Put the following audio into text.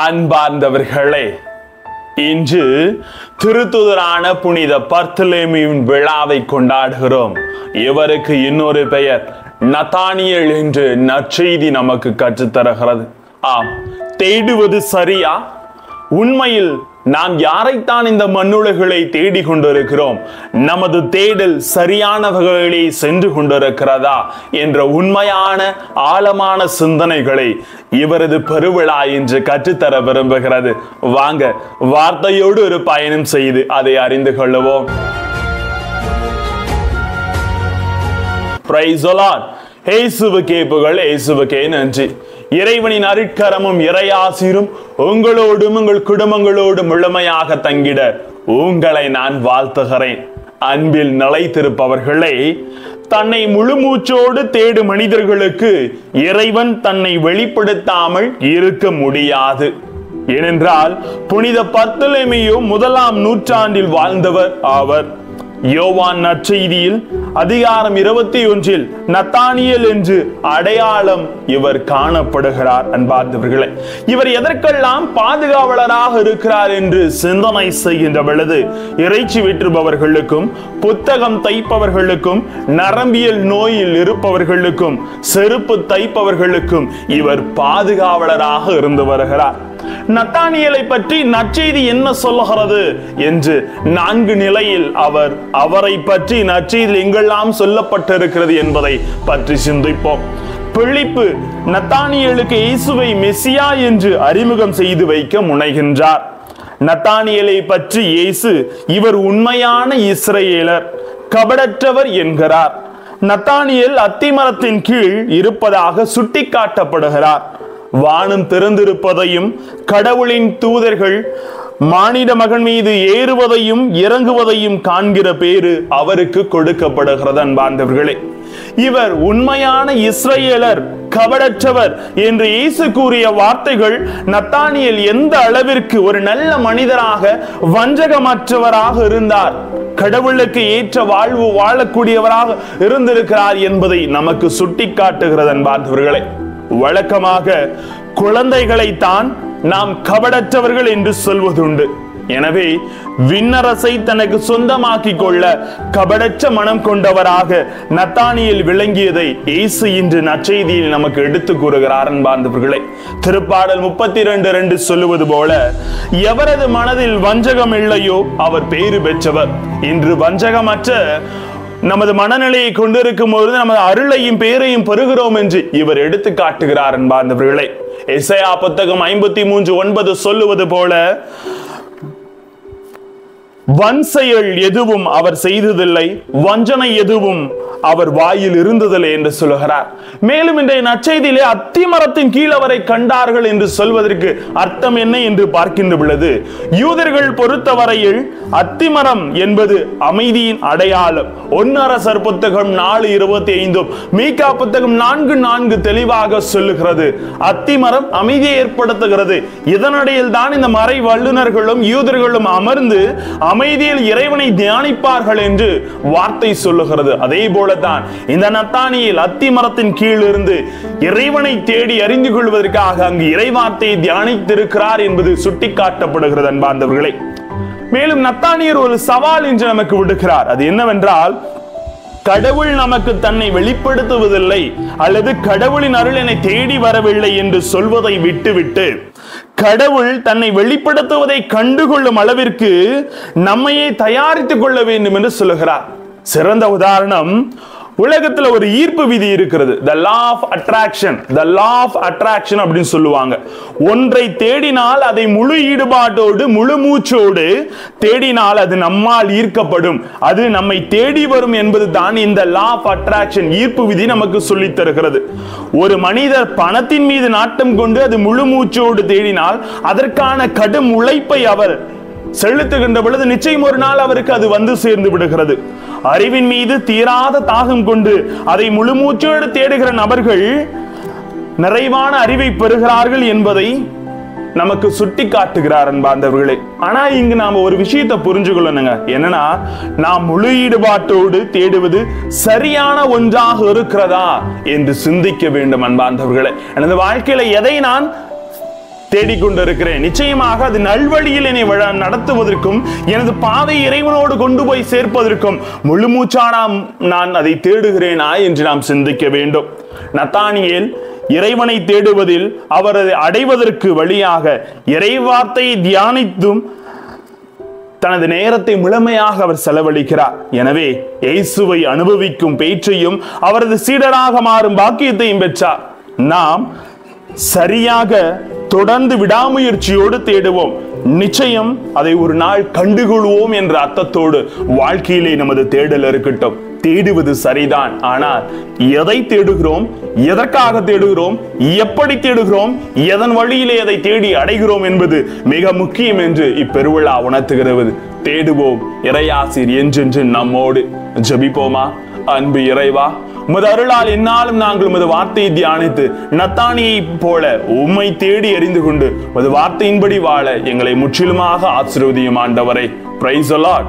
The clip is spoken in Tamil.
அன்பார்ந்தவர்களே, இன்று திருத்துதரான புனித பர்த்தலேமியின் விழாவை கொண்டாடுகிறோம். இவருக்கு இன்னொரு பெயர் நத்தானியேல் என்று நற்செய்தி நமக்கு கற்றுத்தருகிறது. ஆம், தேடுவது சரியா? உண்மையில் நாம் யாரைத்தான் இந்த மண்ணுலகளை தேடி கொண்டிருக்கிறோம்? நமது தேடல் சரியான வகையிலே சென்று கொண்டிருக்கிறதா என்ற உண்மையான ஆழமான சிந்தனைகளை இவரது பெருவிழா என்று கற்றுத்தர விரும்புகிறது. வாங்க, வார்த்தையோடு ஒரு பயணம் செய்து அதை அறிந்து கொள்ளுவோம். Praise the Lord. இயேசுவுக்கே புகழ், இயேசுவுக்கே நன்றி. இறைவனின் அருட்கரமும் இறையாசிரும் உங்களோடும் உங்கள் குடும்பங்களோடும் முழுமையாக தங்கிட உங்களை நான் வாழ்த்துகிறேன். அன்பில் நிலைத்திருப்பவர்களே, தன்னை முழு மூச்சோடு தேடும் மனிதர்களுக்கு இறைவன் தன்னை வெளிப்படுத்தாமல் இருக்க முடியாது. ஏனென்றால் புனித பர்த்தலேமியு 1ஆம் நூற்றாண்டில் வாழ்ந்தவர் ஆவர். யோவான் நற்செய்தியில் அதிகாரம் 21 நத்தானியேல் என்று அடையாளம் இவர் காணப்படுகிறார். அன்பார்ந்தவர்களே, இவர் எதற்கெல்லாம் பாதுகாவலராக இருக்கிறார் என்று சிந்தனை செய்கின்ற பொழுது, இறைச்சி வெற்றுபவர்களுக்கும், புத்தகம் தைப்பவர்களுக்கும், நரம்பியல் நோயில் இருப்பவர்களுக்கும், செருப்பு தைப்பவர்களுக்கும் இவர் பாதுகாவலராக இருந்து வருகிறார். நத்தானியேலை பற்றி நற்செய்தி என்ன சொல்லுகிறது என்று 4 நிலையில் அவரை பற்றி நற்செய்தியில் எங்கெல்லாம் சொல்லப்பட்டிருக்கிறது என்பதை பற்றி சிந்திப்போம். பிலிப்பு நத்தானியேலுக்கு இயேசுவை மெசியா என்று அறிமுகம் செய்து வைக்க முனைகின்றார். நத்தானியேலை பற்றி இயேசு இவர் உண்மையான இஸ்ரவேலர், கபடற்றவர் என்கிறார். நத்தானியேல் அத்திமரத்தின் கீழ் இருப்பதாக சுட்டிக்காட்டப்படுகிறார். வானம் திறந்திருப்பதையும், கடவுளின் தூதர்கள் மானிட மகன் மீது ஏறுவதையும் இறங்குவதையும் காண்கிற பேரு அவருக்கு கொடுக்கப்படுகிறது. அன்பார்ந்தவர்களே, இவர் உண்மையான இஸ்ரவேலர், கபடற்றவர் என்று இயேசு கூறிய வார்த்தைகள் நத்தானியேல் எந்த அளவிற்கு ஒரு நல்ல மனிதராக, வஞ்சகமற்றவராக இருந்தார், கடவுளுக்கு ஏற்ற வாழ்வு வாழக்கூடியவராக இருந்திருக்கிறார் என்பதை நமக்கு சுட்டிக்காட்டுகிறது. அன்பார்ந்தவர்களே, வழக்கமாக குழந்தைகளைத்தான் நாம் கபடற்றவர்கள் என்று சொல்வதுண்டு. எனவே விண்ணரசை தனக்கு சொந்தமாக்கி கொள்ள கபடற்ற மனம் கொண்டவராக நத்தானியேல் விளங்கியதை இயேசு இன்று நற்செய்தியில் நமக்கு எடுத்து கூறுகிறார். அன்பார்ந்தவர்களே, திருப்பாடல் 32:2 சொல்லுவது போல, எவரது மனதில் வஞ்சகம் இல்லையோ அவர் பேறு பெற்றவர். இன்று வஞ்சகமற்ற நமது மனநிலையை கொண்டிருக்கும் போது நமது அருளையும் பேரையும் பெறுகிறோம் என்று இவர் எடுத்து காட்டுகிறார். அன்பார்ந்தவர்களே, எசையா புத்தகம் 53:9 சொல்லுவது போல, வன்செயல் எதுவும் அவர் செய்ததில்லை, வஞ்சனை எதுவும் அவர் வாயில் இருந்ததில்லை என்று சொல்லுகிறார். மேலும் இன்றைய நற்செய்தியிலே அத்திமரத்தின் கீழ் அவரை கண்டார்கள் என்று சொல்வதற்கு அர்த்தம் என்ன என்று பார்க்கின்ற பொழுது, யூதர்கள் பொறுத்தவரையில் அத்திமரம் என்பது அமைதியின் அடையாளம். 1 அரசர் புத்தகம் 4:25, மீகா புத்தகம் 4:4 தெளிவாக சொல்லுகிறது. அத்திமரம் அமைதியை ஏற்படுத்துகிறது. இதனிடையில் தான் இந்த மறை வல்லுநர்களும் யூதர்களும் அமர்ந்து அமைதியில் இறைவனை தியானிப்பார்கள் என்று வார்த்தை சொல்லுகிறது. அதே போலதான் இந்த நத்தானியேல் அத்திமரத்தின் கீழ் இருந்து இறைவனை தேடி அறிந்து கொள்வதற்காக அங்கு இறைவார்த்தையை தியானித்திருக்கிறார் என்பது சுட்டிக்காட்டப்படுகிறது. அன்பார்ந்தவர்களே, மேலும் நத்தானியேல் ஒரு சவால் என்று நமக்கு விடுக்கிறார். அது என்னவென்றால், கடவுள் நமக்கு தன்னை வெளிப்படுத்துவதில்லை அல்லது கடவுளின் அருள் என்னை தேடி வரவில்லை என்று சொல்வதை விட்டுவிட்டு, கடவுள் தன்னை வெளிப்படுத்துவதை கண்டுகொள்ளும் அளவிற்கு நம்மையே தயாரித்துக் கொள்ள வேண்டும் என்று சொல்லுகிறார். சிறந்த உதாரணம், உலகத்துல ஒரு ஈர்ப்பு விதி இருக்கிறது. the law of attraction அப்படின்னு சொல்லுவாங்க. ஒன்றை தேடினால் அதை முழு ஈடுபாட்டோடு, முழு மூச்சோடு தேடினால் அது நம்மால் ஈர்க்கப்படும், அது நம்மை தேடி வரும் என்பது தான் இந்த law of attraction, ஈர்ப்பு விதி நமக்கு சொல்லித் தருகிறது. ஒரு மனிதர் பணத்தின் மீது நாட்டம் கொண்டு அது முழு மூச்சோடு தேடினால் அதற்கான கடும் உழைப்பை அவர் செலுத்துகின்ற பொழுது நிச்சயம் ஒரு நாள் அவருக்கு அது வந்து சேர்ந்து விடுகிறது. அறிவின் மீது தீராத தாகம் கொண்டு அதை முழு மூச்சோடு தேடுகிற நபர்கள் நிறைவான அறிவை பெறுகிறார்கள் என்பதை நமக்கு சுட்டி காட்டுகிறார். அன்பார்ந்தவர்களே, ஆனா இங்கு நாம ஒரு விஷயத்தை புரிஞ்சுக்கொள்ளணுங்க. என்னன்னா, நாம் முழு ஈடுபாட்டோடு தேடுவது சரியான ஒன்றாக இருக்கிறதா என்று சிந்திக்க வேண்டும். அன்பார்ந்தவர்களே, எனது வாழ்க்கையில எதை நான் தேடிக்கொண்டிருக்கிறேன். நிச்சயமாக அது நல்வழியில் என்னை நடத்துவதற்கும் எனது பாதை இறைவனோடு கொண்டு போய் சேர்ப்பதற்கும் முழு மூச்சான நான் அதை தேடுகிறேனா என்று நாம் சிந்திக்க வேண்டும். நத்தானியேல் இறைவனை தேடுவதில் அவர் அதை அடைவதற்கு வழியாக இறைவார்த்தையை தியானித்தும் தனது நேரத்தை முழுமையாக அவர் செலவழிக்கிறார். எனவே இயேசுவை அனுபவிக்கும் பேச்சையும் அவரது சீடராக மாறும் பாக்கியத்தையும் பெற்றார். நாம் சரியாக தொடர்ந்து விடாமுயற்சியோடு தேடுவோம். நிச்சயம் அதை ஒரு நாள் கண்டுகொள்வோம் என்ற அர்த்தத்தோடு வாழ்க்கையிலே நமது தேடல் இருக்கட்டும். தேடுவது சரிதான், ஆனால் எதை தேடுகிறோம், எதற்காக தேடுகிறோம், எப்படி தேடுகிறோம், எதன் வழியிலே அதை தேடி அடைகிறோம் என்பது மிக முக்கியம் என்று இப்பெருவிழா உணர்த்துகிறது. தேடுவோம். இறையாசிர் என்றென்று நம்மோடு. ஜெபிப்போமா. அன்பு இறைவா, உமது அருளால் என்னாலும் நாங்கள் உமது வார்த்தையை தியானித்து நத்தானியை போல உம்மை தேடி அறிந்து கொண்டு உமது வார்த்தையின்படி வாழ எங்களை முற்றிலுமாக ஆசீர்வதியும் ஆண்டவரே. Praise the Lord.